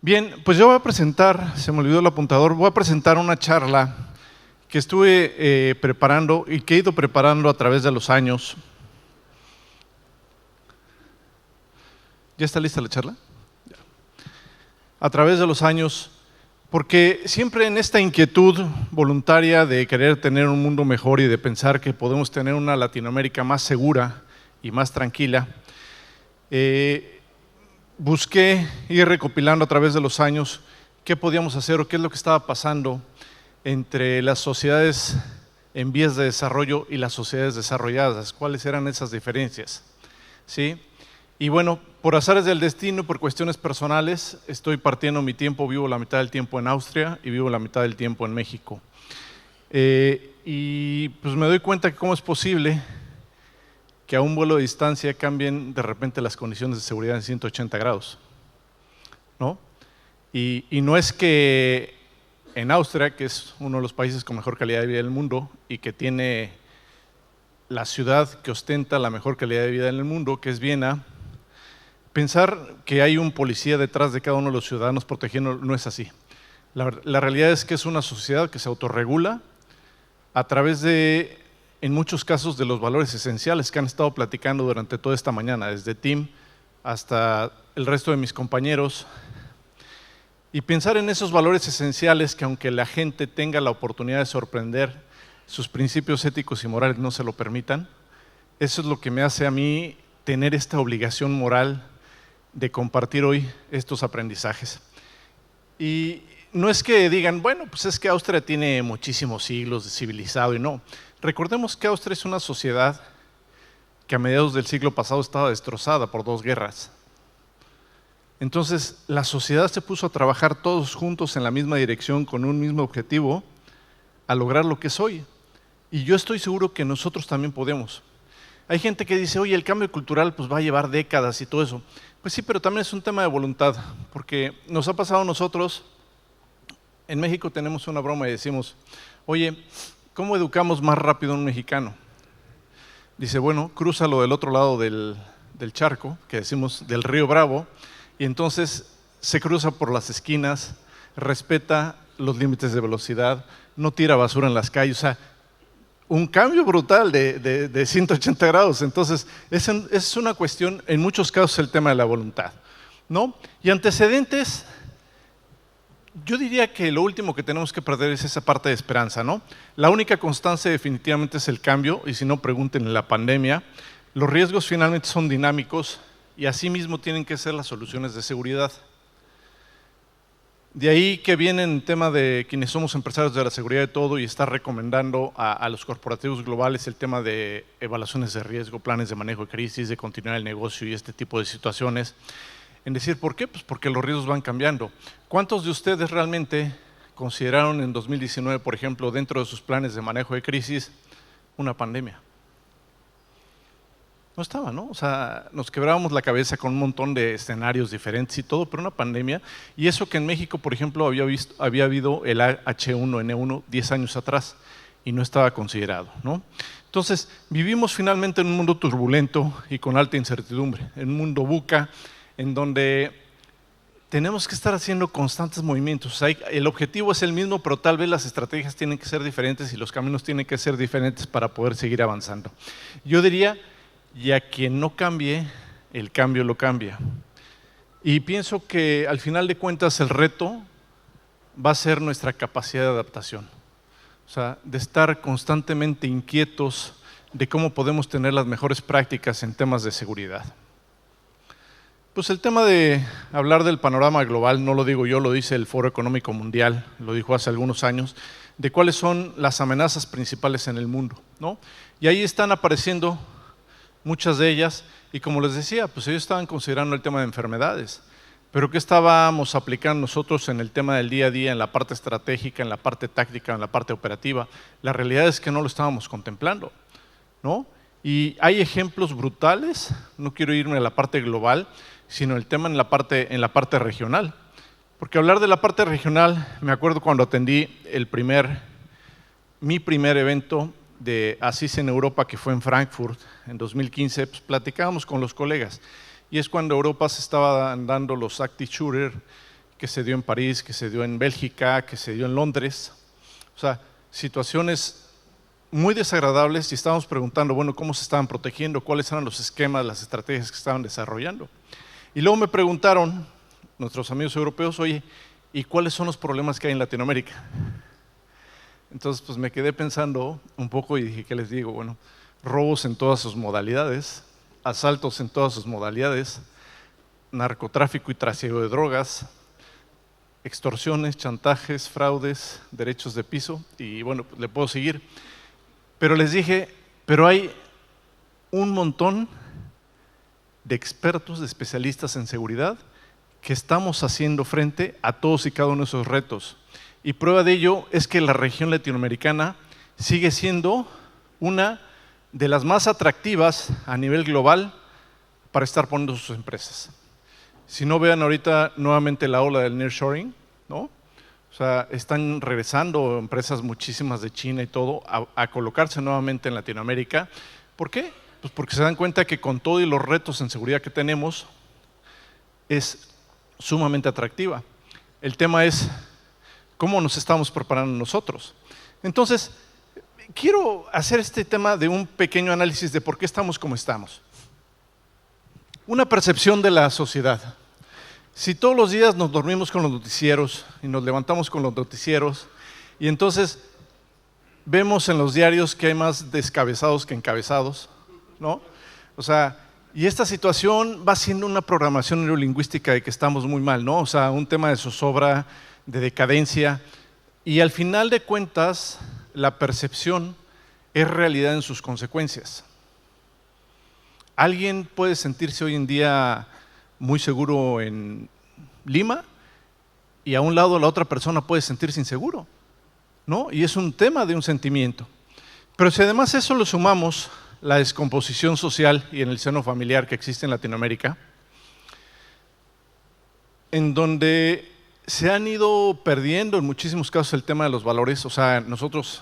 Bien, pues yo voy a presentar, se me olvidó el apuntador, voy a presentar una charla que estuve preparando y que he ido preparando a través de los años. ¿Ya está lista la charla? Ya. A través de los años, porque siempre en esta inquietud voluntaria de querer tener un mundo mejor y de pensar que podemos tener una Latinoamérica más segura y más tranquila, busqué ir recopilando a través de los años qué podíamos hacer o qué es lo que estaba pasando entre las sociedades en vías de desarrollo y las sociedades desarrolladas, cuáles eran esas diferencias, ¿sí? Y bueno, por azares del destino, por cuestiones personales, estoy partiendo mi tiempo, vivo la mitad del tiempo en Austria y vivo la mitad del tiempo en México. Y pues me doy cuenta que cómo es posible que a un vuelo de distancia cambien de repente las condiciones de seguridad en 180 grados, ¿no? Y no es que en Austria, que es uno de los países con mejor calidad de vida del mundo y que tiene la ciudad que ostenta la mejor calidad de vida en el mundo, que es Viena, pensar que hay un policía detrás de cada uno de los ciudadanos protegiendo no es así. La realidad es que es una sociedad que se autorregula a través de, en muchos casos, de los valores esenciales que han estado platicando durante toda esta mañana, desde Tim hasta el resto de mis compañeros. Y pensar en esos valores esenciales que aunque la gente tenga la oportunidad de sorprender, sus principios éticos y morales no se lo permitan, eso es lo que me hace a mí tener esta obligación moral de compartir hoy estos aprendizajes. Y no es que digan, bueno, pues es que Austria tiene muchísimos siglos de civilizado y no. Recordemos que Austria es una sociedad que a mediados del siglo pasado estaba destrozada por 2 guerras. Entonces, la sociedad se puso a trabajar todos juntos en la misma dirección, con un mismo objetivo, a lograr lo que es hoy. Y yo estoy seguro que nosotros también podemos. Hay gente que dice, oye, el cambio cultural pues va a llevar décadas y todo eso. Pues sí, pero también es un tema de voluntad, porque nos ha pasado a nosotros, en México tenemos una broma y decimos, oye, ¿cómo educamos más rápido a un mexicano? Dice, bueno, crúzalo del otro lado del charco, que decimos del río Bravo, y entonces se cruza por las esquinas, respeta los límites de velocidad, no tira basura en las calles, o sea, un cambio brutal de 180 grados. Entonces, es una cuestión, en muchos casos, el tema de la voluntad, ¿no? Y antecedentes, yo diría que lo último que tenemos que perder es esa parte de esperanza, ¿no? La única constante definitivamente es el cambio, y si no, pregunten en la pandemia. Los riesgos finalmente son dinámicos y asimismo tienen que ser las soluciones de seguridad. De ahí que viene el tema de quienes somos empresarios de la seguridad de todo y estar recomendando a los corporativos globales el tema de evaluaciones de riesgo, planes de manejo de crisis, de continuar el negocio y este tipo de situaciones. En decir, ¿por qué? Pues porque los riesgos van cambiando. ¿Cuántos de ustedes realmente consideraron en 2019, por ejemplo, dentro de sus planes de manejo de crisis, una pandemia? No estaba, ¿no? O sea, nos quebrábamos la cabeza con un montón de escenarios diferentes y todo, pero una pandemia, y eso que en México, por ejemplo, había habido el H1N1 10 años atrás y no estaba considerado, ¿no? Entonces, vivimos finalmente en un mundo turbulento y con alta incertidumbre, en un mundo VUCA, en donde tenemos que estar haciendo constantes movimientos. O sea, el objetivo es el mismo, pero tal vez las estrategias tienen que ser diferentes y los caminos tienen que ser diferentes para poder seguir avanzando. Yo diría, y a quien no cambie, el cambio lo cambia. Y pienso que al final de cuentas el reto va a ser nuestra capacidad de adaptación. O sea, de estar constantemente inquietos de cómo podemos tener las mejores prácticas en temas de seguridad. Pues el tema de hablar del panorama global, no lo digo yo, lo dice el Foro Económico Mundial, lo dijo hace algunos años, de cuáles son las amenazas principales en el mundo, ¿no? Y ahí están apareciendo muchas de ellas, y como les decía, pues ellos estaban considerando el tema de enfermedades, pero ¿qué estábamos aplicando nosotros en el tema del día a día, en la parte estratégica, en la parte táctica, en la parte operativa? La realidad es que no lo estábamos contemplando, ¿no? Y hay ejemplos brutales, no quiero irme a la parte global, sino el tema en la parte regional. Porque hablar de la parte regional, me acuerdo cuando atendí mi primer evento de ASIS en Europa, que fue en Frankfurt en 2015, pues platicábamos con los colegas, y es cuando Europa se estaba dando los active shooter, que se dio en París, que se dio en Bélgica, que se dio en Londres. O sea, situaciones muy desagradables y estábamos preguntando, bueno, ¿cómo se estaban protegiendo? ¿Cuáles eran los esquemas, las estrategias que estaban desarrollando? Y luego me preguntaron nuestros amigos europeos, oye, ¿y cuáles son los problemas que hay en Latinoamérica? Entonces, pues me quedé pensando un poco y dije, ¿qué les digo? Bueno, robos en todas sus modalidades, asaltos en todas sus modalidades, narcotráfico y trasiego de drogas, extorsiones, chantajes, fraudes, derechos de piso, y bueno, pues le puedo seguir. Pero les dije, pero hay un montón de expertos, de especialistas en seguridad, que estamos haciendo frente a todos y cada uno de esos retos. Y prueba de ello es que la región latinoamericana sigue siendo una de las más atractivas a nivel global para estar poniendo sus empresas. Si no, vean ahorita nuevamente la ola del nearshoring, ¿no? O sea, están regresando empresas muchísimas de China y todo a colocarse nuevamente en Latinoamérica. ¿Por qué? Pues porque se dan cuenta que con todo y los retos en seguridad que tenemos, es sumamente atractiva. El tema es cómo nos estamos preparando nosotros. Entonces, quiero hacer este tema de un pequeño análisis de por qué estamos como estamos. Una percepción de la sociedad. Si todos los días nos dormimos con los noticieros y nos levantamos con los noticieros y entonces vemos en los diarios que hay más descabezados que encabezados, ¿no? O sea, y esta situación va siendo una programación neurolingüística de que estamos muy mal, ¿no? O sea, un tema de zozobra, de decadencia, y al final de cuentas la percepción es realidad en sus consecuencias. Alguien puede sentirse hoy en día muy seguro en Lima y a un lado la otra persona puede sentirse inseguro, ¿no? Y es un tema de un sentimiento. Pero si además a eso le sumamos la descomposición social y en el seno familiar que existe en Latinoamérica, en donde se han ido perdiendo en muchísimos casos el tema de los valores. O sea, nosotros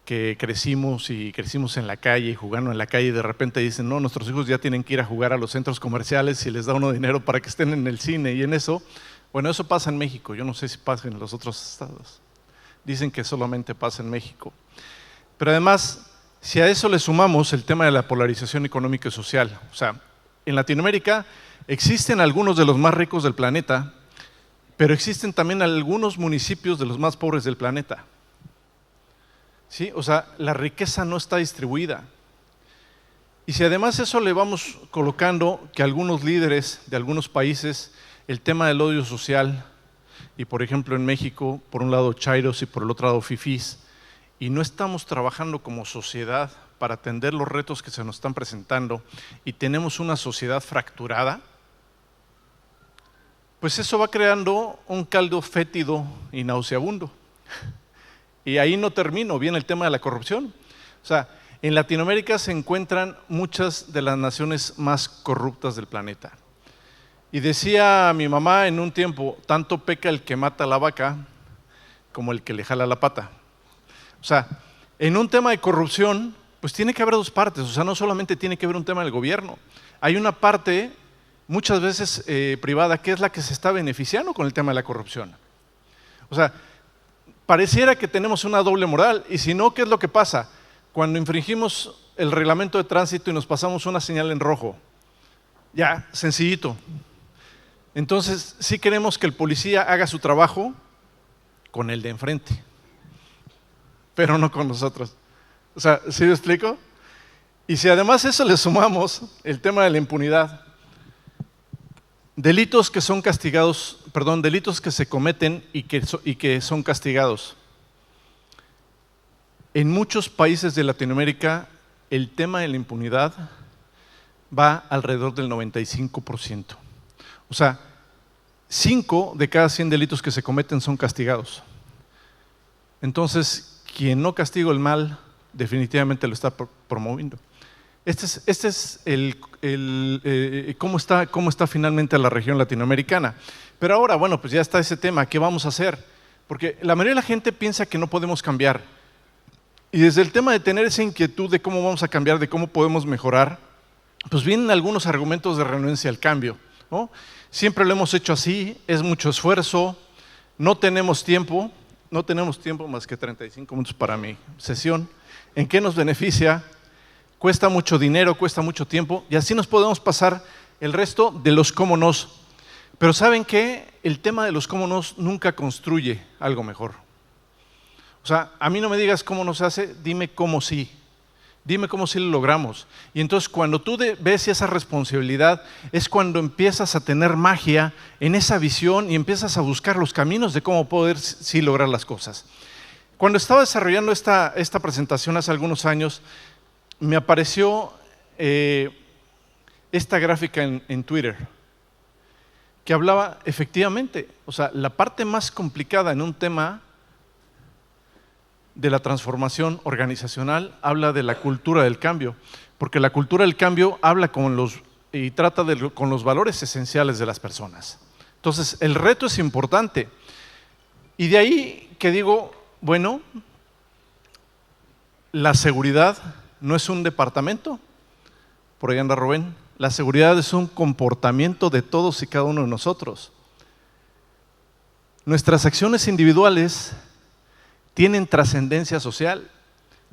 que crecimos en la calle, jugando en la calle, y de repente dicen, no, nuestros hijos ya tienen que ir a jugar a los centros comerciales y les da uno dinero para que estén en el cine y en eso. Bueno, eso pasa en México, yo no sé si pasa en los otros estados. Dicen que solamente pasa en México. Pero además, si a eso le sumamos el tema de la polarización económica y social, o sea, en Latinoamérica existen algunos de los más ricos del planeta, pero existen también algunos municipios de los más pobres del planeta. ¿Sí? O sea, la riqueza no está distribuida. Y si además eso le vamos colocando que algunos líderes de algunos países, el tema del odio social, y por ejemplo en México, por un lado chairos y por el otro lado fifís, y no estamos trabajando como sociedad para atender los retos que se nos están presentando y tenemos una sociedad fracturada, pues eso va creando un caldo fétido y nauseabundo. Y ahí no termino, viene el tema de la corrupción. O sea, en Latinoamérica se encuentran muchas de las naciones más corruptas del planeta. Y decía mi mamá en un tiempo, tanto peca el que mata a la vaca como el que le jala la pata. O sea, en un tema de corrupción, pues tiene que haber dos partes. O sea, no solamente tiene que haber un tema del gobierno. Hay una parte, muchas veces privada, que es la que se está beneficiando con el tema de la corrupción. O sea, pareciera que tenemos una doble moral, y si no, ¿qué es lo que pasa? Cuando infringimos el reglamento de tránsito y nos pasamos una señal en rojo, ya, sencillito. Entonces, sí queremos que el policía haga su trabajo con el de enfrente, pero no con nosotros. O sea, ¿sí me explico? Y si además a eso le sumamos el tema de la impunidad, delitos que son castigados, perdón, delitos que se cometen y que son castigados. En muchos países de Latinoamérica, el tema de la impunidad va alrededor del 95%. O sea, 5 de cada 100 delitos que se cometen son castigados. Entonces, quien no castiga el mal, definitivamente lo está promoviendo. Este es cómo está finalmente la región latinoamericana. Pero ahora, bueno, pues ya está ese tema, ¿qué vamos a hacer? Porque la mayoría de la gente piensa que no podemos cambiar. Y desde el tema de tener esa inquietud de cómo vamos a cambiar, de cómo podemos mejorar, pues vienen algunos argumentos de renuncia al cambio. ¿no? Siempre lo hemos hecho así, es mucho esfuerzo, no tenemos tiempo más que 35 minutos para mi sesión. ¿En qué nos beneficia? Cuesta mucho dinero, cuesta mucho tiempo, y así nos podemos pasar el resto de los cómo nos. Pero ¿saben qué? El tema de los cómo nos nunca construye algo mejor. O sea, a mí no me digas cómo nos hace, dime cómo sí. Dime cómo sí lo logramos. Y entonces cuando tú ves esa responsabilidad, es cuando empiezas a tener magia en esa visión y empiezas a buscar los caminos de cómo poder sí lograr las cosas. Cuando estaba desarrollando esta presentación hace algunos años, me apareció esta gráfica en Twitter, que hablaba efectivamente, o sea, la parte más complicada en un tema de la transformación organizacional habla de la cultura del cambio, porque la cultura del cambio habla con los valores esenciales de las personas. Entonces, el reto es importante. Y de ahí que digo, bueno, la seguridad no es un departamento, por ahí anda Rubén, la seguridad es un comportamiento de todos y cada uno de nosotros. Nuestras acciones individuales tienen trascendencia social.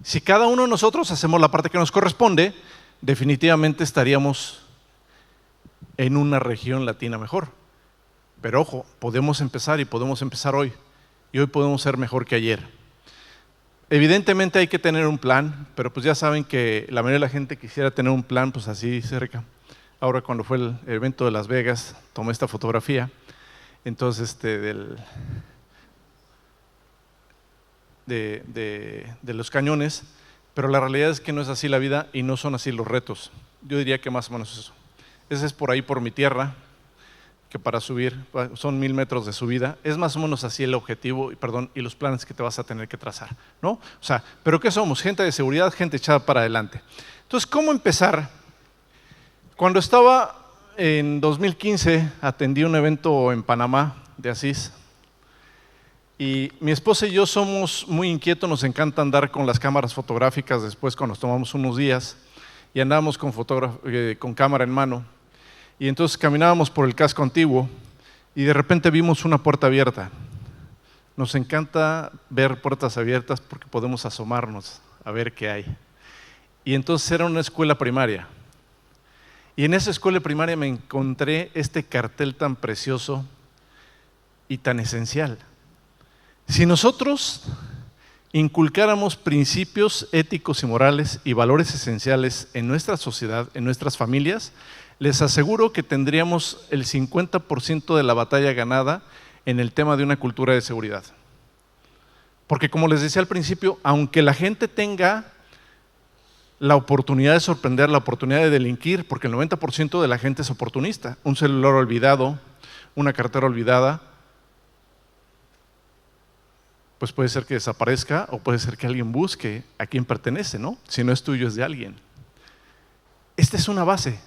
Si cada uno de nosotros hacemos la parte que nos corresponde, definitivamente estaríamos en una región latina mejor. Pero ojo, podemos empezar y podemos empezar hoy. Y hoy podemos ser mejor que ayer. Evidentemente hay que tener un plan, pero pues ya saben que la mayoría de la gente quisiera tener un plan pues así cerca. Ahora cuando fue el evento de Las Vegas, tomé esta fotografía. Entonces de los cañones, pero la realidad es que no es así la vida y no son así los retos. Yo diría que más o menos eso. Ese es por ahí por mi tierra, que para subir son 1000 metros de subida, es más o menos así el objetivo y los planes que te vas a tener que trazar, ¿no? O sea, ¿pero qué somos? Gente de seguridad, gente echada para adelante. Entonces, ¿cómo empezar? Cuando estaba en 2015, atendí un evento en Panamá de Asís, y mi esposa y yo somos muy inquietos, nos encanta andar con las cámaras fotográficas después cuando nos tomamos unos días y andábamos con cámara en mano. Y entonces caminábamos por el casco antiguo y de repente vimos una puerta abierta. Nos encanta ver puertas abiertas porque podemos asomarnos a ver qué hay. Y entonces era una escuela primaria. Y en esa escuela primaria me encontré este cartel tan precioso y tan esencial. Si nosotros inculcáramos principios éticos y morales y valores esenciales en nuestra sociedad, en nuestras familias, les aseguro que tendríamos el 50% de la batalla ganada en el tema de una cultura de seguridad. Porque como les decía al principio, aunque la gente tenga la oportunidad de sorprender, la oportunidad de delinquir, porque el 90% de la gente es oportunista, un celular olvidado, una cartera olvidada, pues puede ser que desaparezca o puede ser que alguien busque a quién pertenece, ¿no? Si no es tuyo, es de alguien. Esta es una base.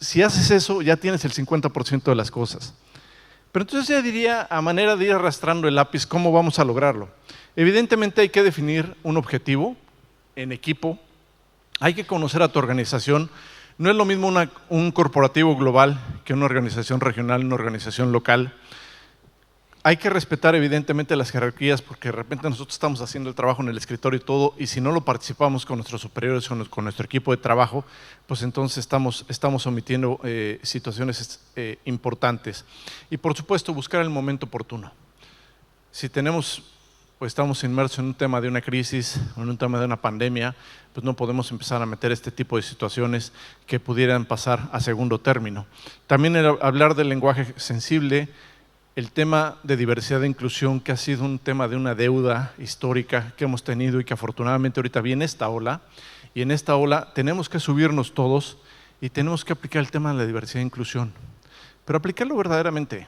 Si haces eso, ya tienes el 50% de las cosas. Pero entonces ya diría, a manera de ir arrastrando el lápiz, ¿cómo vamos a lograrlo? Evidentemente hay que definir un objetivo en equipo, hay que conocer a tu organización. No es lo mismo un corporativo global que una organización regional, una organización local. Hay que respetar evidentemente las jerarquías porque de repente nosotros estamos haciendo el trabajo en el escritorio y todo, y si no lo participamos con nuestros superiores, con nuestro equipo de trabajo, pues entonces estamos omitiendo situaciones importantes. Y por supuesto buscar el momento oportuno. Si estamos inmersos en un tema de una crisis, en un tema de una pandemia, pues no podemos empezar a meter este tipo de situaciones que pudieran pasar a segundo término. También hablar del lenguaje sensible, el tema de diversidad e inclusión, que ha sido un tema de una deuda histórica que hemos tenido y que afortunadamente ahorita viene esta ola, y en esta ola tenemos que subirnos todos y tenemos que aplicar el tema de la diversidad e inclusión, pero aplicarlo verdaderamente.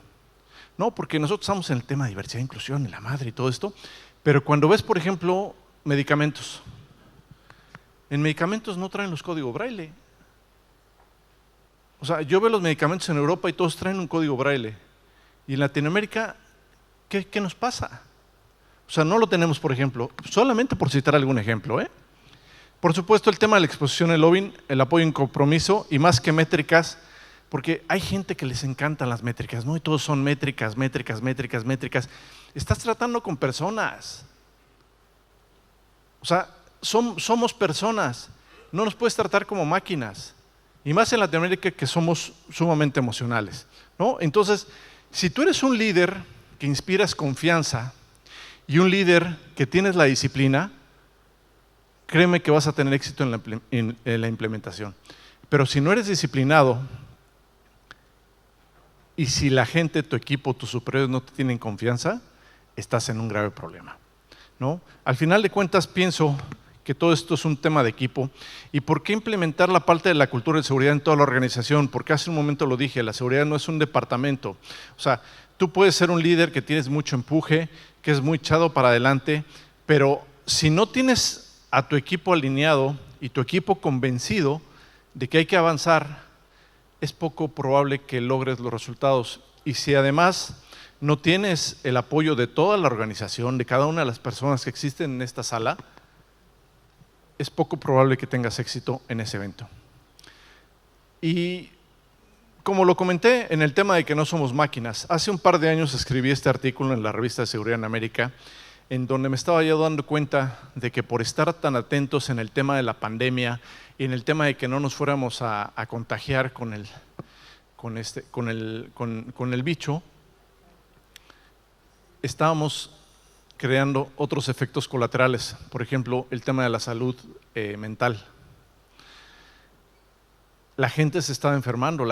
No, porque nosotros estamos en el tema de diversidad e inclusión, y la madre y todo esto, pero cuando ves, por ejemplo, medicamentos, en medicamentos no traen los códigos Braille. O sea, yo veo los medicamentos en Europa y todos traen un código Braille. Y en Latinoamérica, ¿qué nos pasa? O sea, no lo tenemos, por ejemplo, solamente por citar algún ejemplo, ¿eh? Por supuesto, el tema de la exposición, el lobbying, el apoyo en compromiso y más que métricas, porque hay gente que les encantan las métricas, ¿no? Y todos son métricas, métricas, métricas, métricas. Estás tratando con personas. O sea, somos personas. No nos puedes tratar como máquinas. Y más en Latinoamérica, que somos sumamente emocionales, ¿no? Entonces, si tú eres un líder que inspiras confianza y un líder que tienes la disciplina, créeme que vas a tener éxito en la implementación. Pero si no eres disciplinado y si la gente, tu equipo, tus superiores no te tienen confianza, estás en un grave problema, ¿no? Al final de cuentas, pienso que todo esto es un tema de equipo. ¿Y por qué implementar la parte de la cultura de seguridad en toda la organización? Porque hace un momento lo dije, la seguridad no es un departamento. O sea, tú puedes ser un líder que tienes mucho empuje, que es muy echado para adelante, pero si no tienes a tu equipo alineado y tu equipo convencido de que hay que avanzar, es poco probable que logres los resultados. Y si además no tienes el apoyo de toda la organización, de cada una de las personas que existen en esta sala, es poco probable que tengas éxito en ese evento. Y como lo comenté en el tema de que no somos máquinas, hace un par de años escribí este artículo en la revista de Seguridad en América, en donde me estaba yo dando cuenta de que por estar tan atentos en el tema de la pandemia y en el tema de que no nos fuéramos a contagiar con el bicho, estábamos creando otros efectos colaterales, por ejemplo, el tema de la salud mental. La gente se estaba enfermando,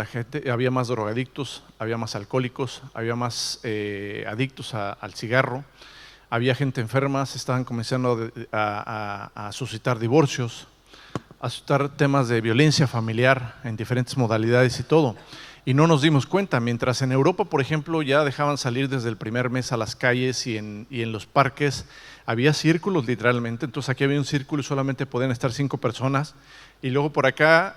había más drogadictos, había más alcohólicos, había más adictos al cigarro, había gente enferma, se estaban comenzando a suscitar divorcios, a suscitar temas de violencia familiar en diferentes modalidades y todo. Y no nos dimos cuenta, mientras en Europa, por ejemplo, ya dejaban salir desde el primer mes a las calles y en los parques había círculos literalmente, entonces aquí había un círculo y solamente podían estar 5 personas, y luego por acá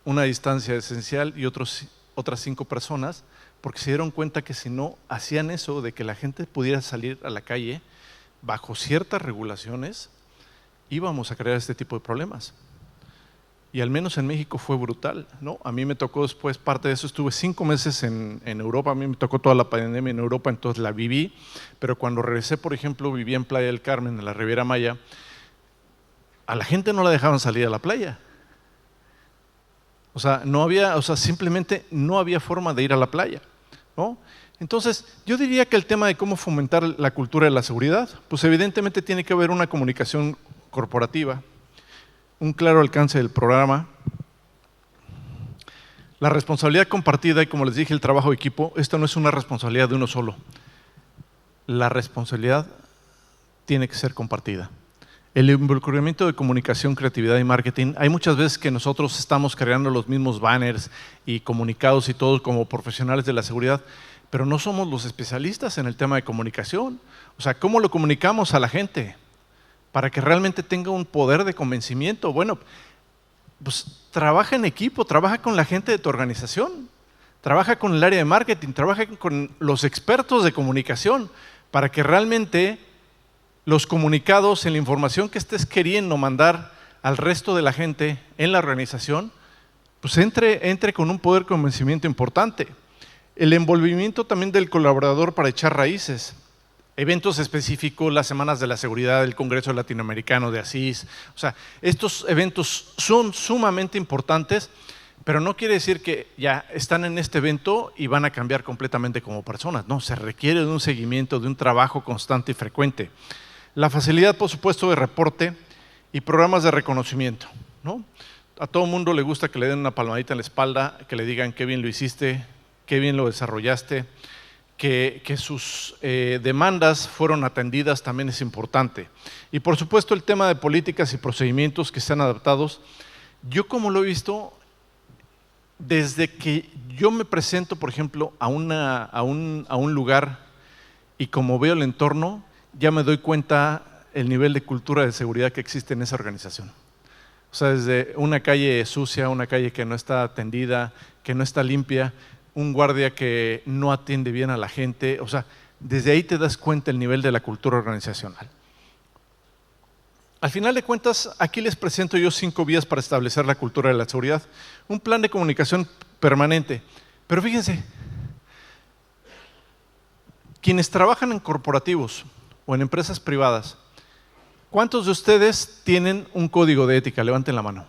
una distancia esencial y otras 5 personas, porque se dieron cuenta que si no hacían eso, de que la gente pudiera salir a la calle bajo ciertas regulaciones, íbamos a crear este tipo de problemas. Y al menos en México fue brutal, ¿no? A mí me tocó después parte de eso, estuve 5 meses en Europa, a mí me tocó toda la pandemia en Europa, entonces la viví, pero cuando regresé, por ejemplo, viví en Playa del Carmen, en la Riviera Maya, a la gente no la dejaban salir a la playa. O sea, simplemente no había forma de ir a la playa, ¿no? Entonces, yo diría que el tema de cómo fomentar la cultura de la seguridad, pues evidentemente tiene que haber una comunicación corporativa, un claro alcance del programa, la responsabilidad compartida y, como les dije, el trabajo de equipo. Esto no es una responsabilidad de uno solo. La responsabilidad tiene que ser compartida. El involucramiento de comunicación, creatividad y marketing. Hay muchas veces que nosotros estamos creando los mismos banners y comunicados y todo como profesionales de la seguridad, pero no somos los especialistas en el tema de comunicación. O sea, ¿cómo lo comunicamos a la gente para que realmente tenga un poder de convencimiento? Bueno, pues trabaja en equipo, trabaja con la gente de tu organización, trabaja con el área de marketing, trabaja con los expertos de comunicación para que realmente los comunicados en la información que estés queriendo mandar al resto de la gente en la organización, pues entre con un poder de convencimiento importante. El envolvimiento también del colaborador para echar raíces. Eventos específicos, las Semanas de la Seguridad del Congreso Latinoamericano de Asís. O sea, estos eventos son sumamente importantes, pero no quiere decir que ya están en este evento y van a cambiar completamente como personas. No, se requiere de un seguimiento, de un trabajo constante y frecuente. La facilidad, por supuesto, de reporte y programas de reconocimiento, ¿no? A todo mundo le gusta que le den una palmadita en la espalda, que le digan qué bien lo hiciste, qué bien lo desarrollaste, que sus demandas fueron atendidas también es importante. Y por supuesto el tema de políticas y procedimientos que sean adaptados. Yo, como lo he visto, desde que yo me presento, por ejemplo, a un lugar y como veo el entorno, ya me doy cuenta el nivel de cultura de seguridad que existe en esa organización. O sea, desde una calle sucia, una calle que no está atendida, que no está limpia, un guardia que no atiende bien a la gente, o sea, desde ahí te das cuenta el nivel de la cultura organizacional. Al final de cuentas, aquí les presento yo 5 vías para establecer la cultura de la seguridad. Un plan de comunicación permanente. Pero fíjense, quienes trabajan en corporativos o en empresas privadas, ¿cuántos de ustedes tienen un código de ética? Levanten la mano.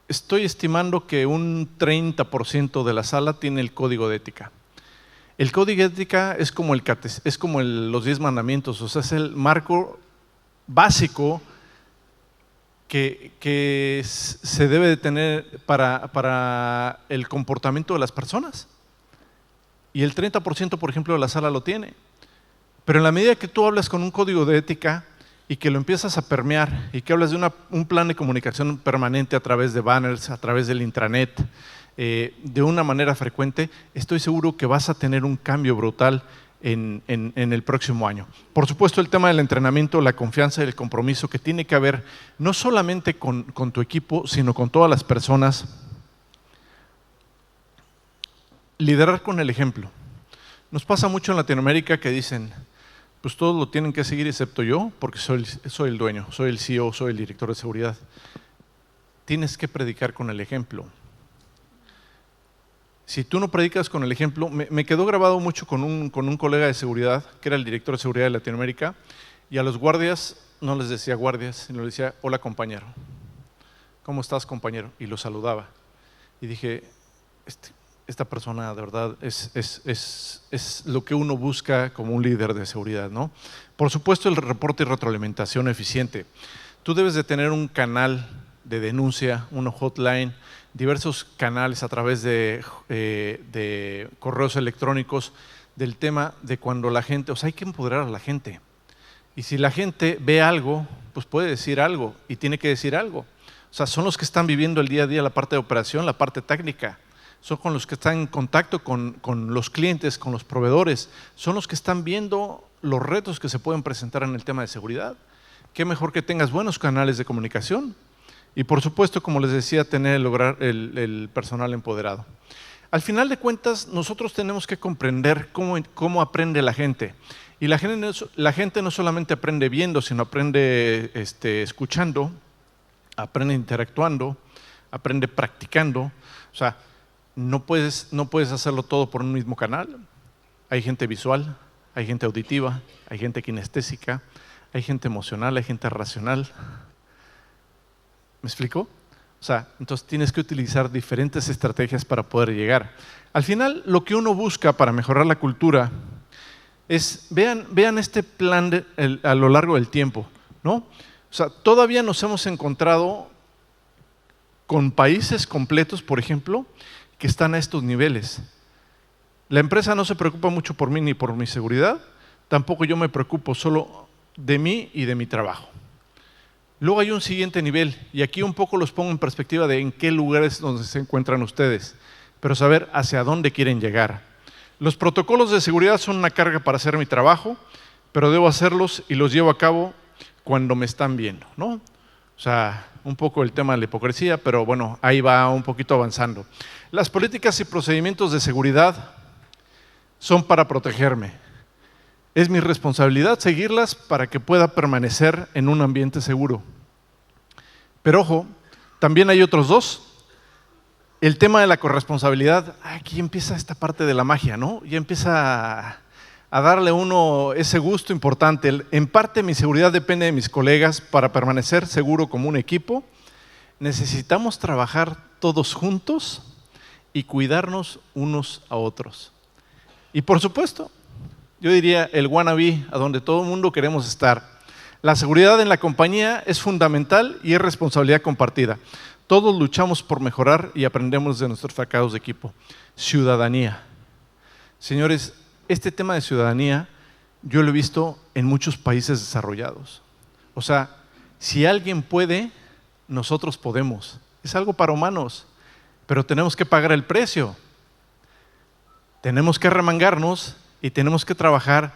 Estoy estimando que un 30% de la sala tiene el código de ética. El código de ética es como, los 10 mandamientos, o sea, es el marco básico que se debe de tener para el comportamiento de las personas. Y el 30%, por ejemplo, de la sala lo tiene. Pero en la medida que tú hablas con un código de ética y que lo empiezas a permear y que hablas de un plan de comunicación permanente a través de banners, a través del intranet, de una manera frecuente, estoy seguro que vas a tener un cambio brutal en el próximo año. Por supuesto, el tema del entrenamiento, la confianza y el compromiso que tiene que haber no solamente con tu equipo, sino con todas las personas. Liderar con el ejemplo. Nos pasa mucho en Latinoamérica que dicen, pues todos lo tienen que seguir excepto yo, porque soy el dueño, soy el CEO, soy el director de seguridad. Tienes que predicar con el ejemplo. Si tú no predicas con el ejemplo, me quedó grabado mucho con un colega de seguridad, que era el director de seguridad de Latinoamérica, y a los guardias no les decía guardias, sino les decía, hola compañero, ¿cómo estás compañero? Y lo saludaba. Y dije, esta persona de verdad es lo que uno busca como un líder de seguridad, ¿no? Por supuesto, el reporte y retroalimentación eficiente. Tú debes de tener un canal de denuncia, un hotline, diversos canales a través de correos electrónicos del tema de cuando la gente, o sea, hay que empoderar a la gente. Y si la gente ve algo, pues puede decir algo y tiene que decir algo. O sea, son los que están viviendo el día a día la parte de operación, la parte técnica. Son con los que están en contacto con los clientes, con los proveedores. Son los que están viendo los retos que se pueden presentar en el tema de seguridad. Qué mejor que tengas buenos canales de comunicación. Y por supuesto, como les decía, lograr el personal empoderado. Al final de cuentas, nosotros tenemos que comprender cómo aprende la gente. Y la gente no solamente aprende viendo, sino aprende escuchando, aprende interactuando, aprende practicando. O sea, no puedes hacerlo todo por un mismo canal. Hay gente visual, hay gente auditiva, hay gente kinestésica, hay gente emocional, hay gente racional. ¿Me explico? O sea, entonces tienes que utilizar diferentes estrategias para poder llegar. Al final, lo que uno busca para mejorar la cultura es, vean este plan a lo largo del tiempo, ¿no? O sea, todavía nos hemos encontrado con países completos, por ejemplo, que están a estos niveles. La empresa no se preocupa mucho por mí ni por mi seguridad, tampoco yo me preocupo solo de mí y de mi trabajo. Luego hay un siguiente nivel, y aquí un poco los pongo en perspectiva de en qué lugares donde se encuentran ustedes, pero saber hacia dónde quieren llegar. Los protocolos de seguridad son una carga para hacer mi trabajo, pero debo hacerlos y los llevo a cabo cuando me están viendo, ¿no? O sea, un poco el tema de la hipocresía, pero bueno, ahí va un poquito avanzando. Las políticas y procedimientos de seguridad son para protegerme. Es mi responsabilidad seguirlas para que pueda permanecer en un ambiente seguro. Pero ojo, también hay otros dos. El tema de la corresponsabilidad, aquí empieza esta parte de la magia, ¿no? Ya empieza a darle uno ese gusto importante. En parte mi seguridad depende de mis colegas. Para permanecer seguro como un equipo, necesitamos trabajar todos juntos y cuidarnos unos a otros. Y por supuesto, yo diría el wannabe, a donde todo el mundo queremos estar. La seguridad en la compañía es fundamental y es responsabilidad compartida. Todos luchamos por mejorar y aprendemos de nuestros fracasos de equipo. Ciudadanía. Señores, este tema de ciudadanía yo lo he visto en muchos países desarrollados. O sea, si alguien puede, nosotros podemos. Es algo para humanos, pero tenemos que pagar el precio. Tenemos que remangarnos y tenemos que trabajar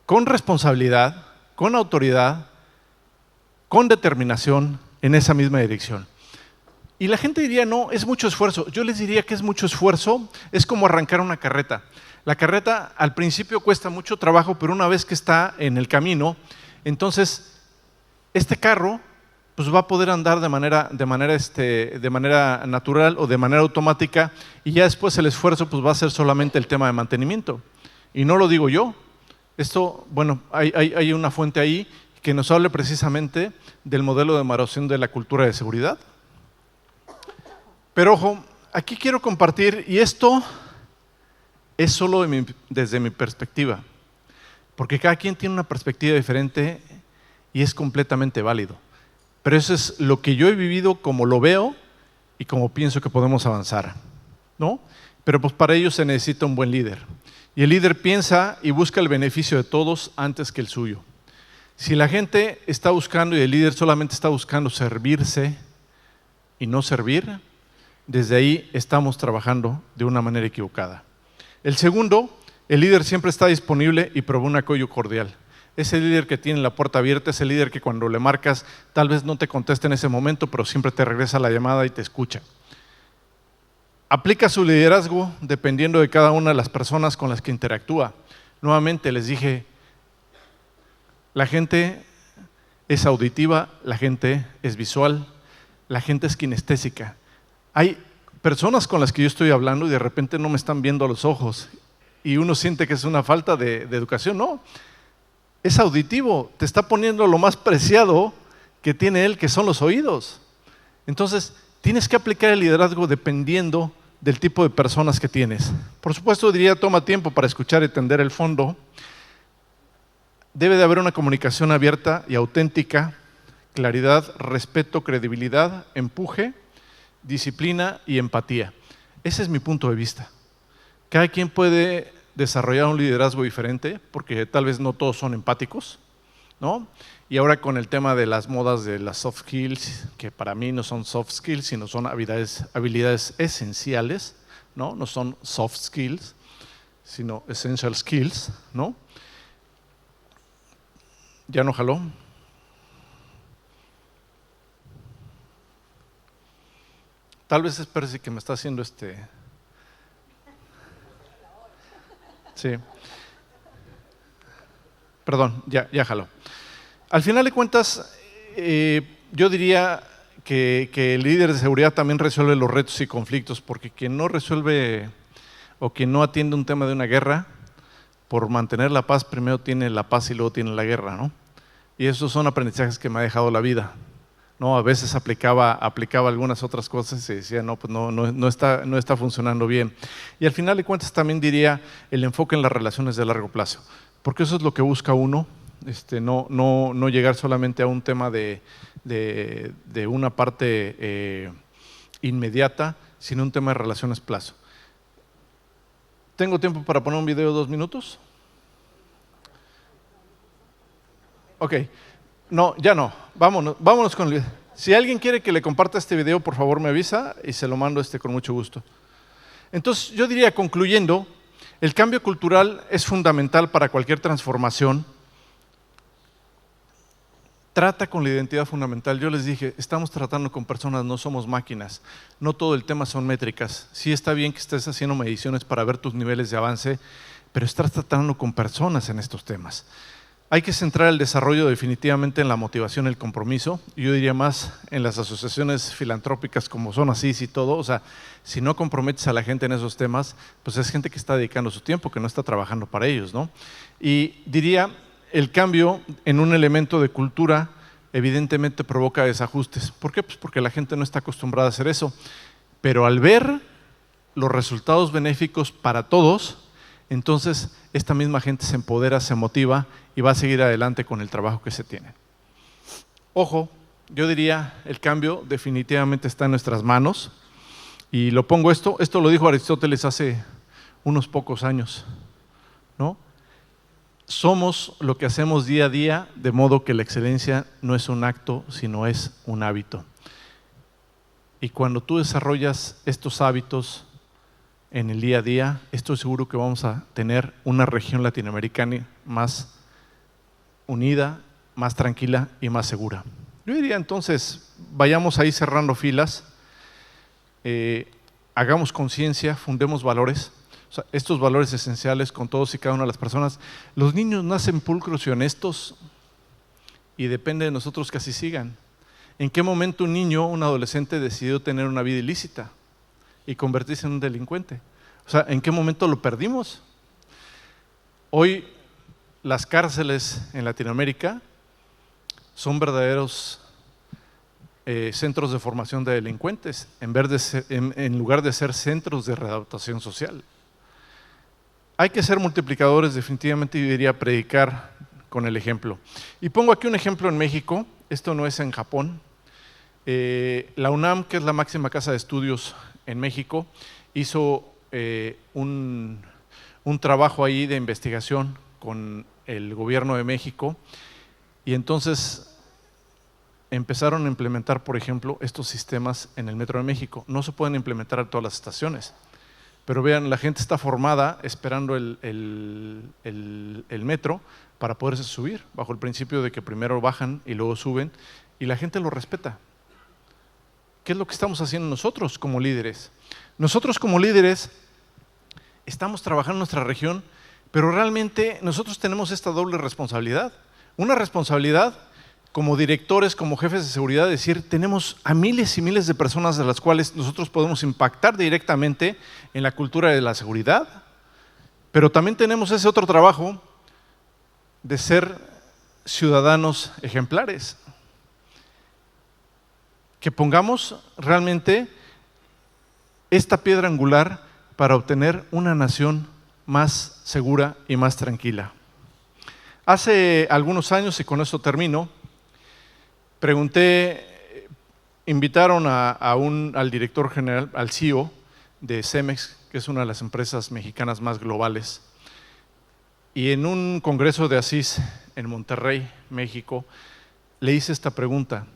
con responsabilidad, con autoridad, con determinación en esa misma dirección. Y la gente diría, no, es mucho esfuerzo. Yo les diría que es mucho esfuerzo, es como arrancar una carreta. La carreta al principio cuesta mucho trabajo, pero una vez que está en el camino, entonces este carro pues va a poder andar de manera natural o de manera automática, y ya después el esfuerzo pues va a ser solamente el tema de mantenimiento. Y no lo digo yo. Esto, bueno, hay una fuente ahí que nos habla precisamente del modelo de evaluación de la cultura de seguridad. Pero ojo, aquí quiero compartir, y esto es solo desde mi perspectiva, porque cada quien tiene una perspectiva diferente y es completamente válido. Pero eso es lo que yo he vivido, como lo veo y como pienso que podemos avanzar, ¿no? Pero pues para ello se necesita un buen líder. Y el líder piensa y busca el beneficio de todos antes que el suyo. Si la gente está buscando y el líder solamente está buscando servirse y no servir, desde ahí estamos trabajando de una manera equivocada. El segundo, el líder siempre está disponible y provee un apoyo cordial. Es el líder que tiene la puerta abierta, es el líder que cuando le marcas tal vez no te conteste en ese momento, pero siempre te regresa la llamada y te escucha. Aplica su liderazgo dependiendo de cada una de las personas con las que interactúa. Nuevamente les dije, la gente es auditiva, la gente es visual, la gente es kinestésica. Hay personas con las que yo estoy hablando y de repente no me están viendo a los ojos y uno siente que es una falta de educación. No, es auditivo, te está poniendo lo más preciado que tiene él, que son los oídos. Entonces, tienes que aplicar el liderazgo dependiendo del tipo de personas que tienes. Por supuesto, diría, toma tiempo para escuchar y entender el fondo. Debe de haber una comunicación abierta y auténtica, claridad, respeto, credibilidad, empuje, disciplina y empatía. Ese es mi punto de vista. Cada quien puede desarrollar un liderazgo diferente, porque tal vez no todos son empáticos, ¿no? Y ahora con el tema de las modas de las soft skills, que para mí no son soft skills, sino son habilidades esenciales, ¿no? No son soft skills, sino essential skills, ¿no? ¿Ya no jaló? Tal vez es Percy que me está haciendo Sí. Perdón, ya jaló. Al final de cuentas, yo diría que el líder de seguridad también resuelve los retos y conflictos, porque quien no resuelve o quien no atiende un tema de una guerra, por mantener la paz, primero tiene la paz y luego tiene la guerra, ¿no? Y esos son aprendizajes que me ha dejado la vida, ¿no? A veces aplicaba algunas otras cosas y decía, no, pues no está funcionando bien. Y al final de cuentas también diría el enfoque en las relaciones de largo plazo, porque eso es lo que busca uno, no llegar solamente a un tema de una parte inmediata, sino un tema de relaciones plazo. ¿Tengo tiempo para poner un video de 2 minutos? Ok. No, ya no. Vámonos con el video. Si alguien quiere que le comparta este video, por favor me avisa y se lo mando con mucho gusto. Entonces, yo diría, concluyendo, el cambio cultural es fundamental para cualquier transformación. Trata con la identidad fundamental. Yo les dije, estamos tratando con personas, no somos máquinas. No todo el tema son métricas. Sí está bien que estés haciendo mediciones para ver tus niveles de avance, pero estás tratando con personas en estos temas. Hay que centrar el desarrollo definitivamente en la motivación y el compromiso. Yo diría más en las asociaciones filantrópicas como son ASIS y todo. O sea, si no comprometes a la gente en esos temas, pues es gente que está dedicando su tiempo, que no está trabajando para ellos, ¿no? Y diría, el cambio en un elemento de cultura evidentemente provoca desajustes. ¿Por qué? Pues porque la gente no está acostumbrada a hacer eso. Pero al ver los resultados benéficos para todos, entonces esta misma gente se empodera, se motiva y va a seguir adelante con el trabajo que se tiene. Ojo, yo diría, el cambio definitivamente está en nuestras manos. Y lo pongo esto lo dijo Aristóteles hace unos pocos años, ¿no? Somos lo que hacemos día a día, de modo que la excelencia no es un acto, sino es un hábito. Y cuando tú desarrollas estos hábitos en el día a día, estoy seguro que vamos a tener una región latinoamericana más unida, más tranquila y más segura. Yo diría entonces, vayamos ahí cerrando filas, hagamos conciencia, fundemos valores. O sea, estos valores esenciales con todos y cada una de las personas. Los niños nacen pulcros y honestos y depende de nosotros que así sigan. ¿En qué momento un niño, un adolescente decidió tener una vida ilícita y convertirse en un delincuente? O sea, ¿en qué momento lo perdimos? Hoy las cárceles en Latinoamérica son verdaderos centros de formación de delincuentes, en lugar de ser centros de readaptación social. Hay que ser multiplicadores, definitivamente, yo diría predicar con el ejemplo. Y pongo aquí un ejemplo en México, esto no es en Japón. La UNAM, que es la máxima casa de estudios en México, hizo un trabajo ahí de investigación con el gobierno de México y entonces empezaron a implementar, por ejemplo, estos sistemas en el Metro de México. No se pueden implementar en todas las estaciones, pero vean, la gente está formada esperando el metro para poderse subir, bajo el principio de que primero bajan y luego suben, y la gente lo respeta. ¿Qué es lo que estamos haciendo nosotros como líderes? Nosotros como líderes estamos trabajando en nuestra región, pero realmente nosotros tenemos esta doble responsabilidad. Una responsabilidad como directores, como jefes de seguridad, decir, tenemos a miles y miles de personas de las cuales nosotros podemos impactar directamente en la cultura de la seguridad, pero también tenemos ese otro trabajo de ser ciudadanos ejemplares. Que pongamos realmente esta piedra angular para obtener una nación más segura y más tranquila. Hace algunos años, y con esto termino, invitaron al director general, al CEO de Cemex, que es una de las empresas mexicanas más globales, y en un congreso de Asís en Monterrey, México, le hice esta pregunta: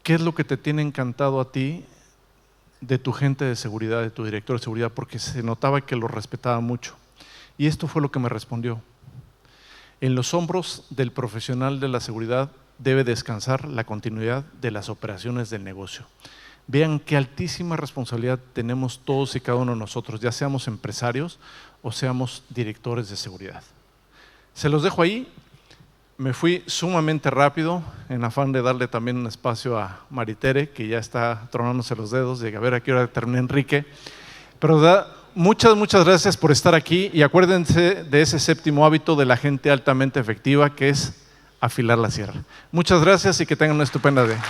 ¿qué es lo que te tiene encantado a ti de tu gente de seguridad, de tu director de seguridad? Porque se notaba que lo respetaba mucho. Y esto fue lo que me respondió: en los hombros del profesional de la seguridad debe descansar la continuidad de las operaciones del negocio. Vean qué altísima responsabilidad tenemos todos y cada uno de nosotros, ya seamos empresarios o seamos directores de seguridad. Se los dejo ahí. Me fui sumamente rápido, en afán de darle también un espacio a Maritere, que ya está tronándose los dedos, de a ver a qué hora termina Enrique. Pero muchas gracias por estar aquí y acuérdense de ese séptimo hábito de la gente altamente efectiva, que es afilar la sierra. Muchas gracias y que tengan una estupenda día.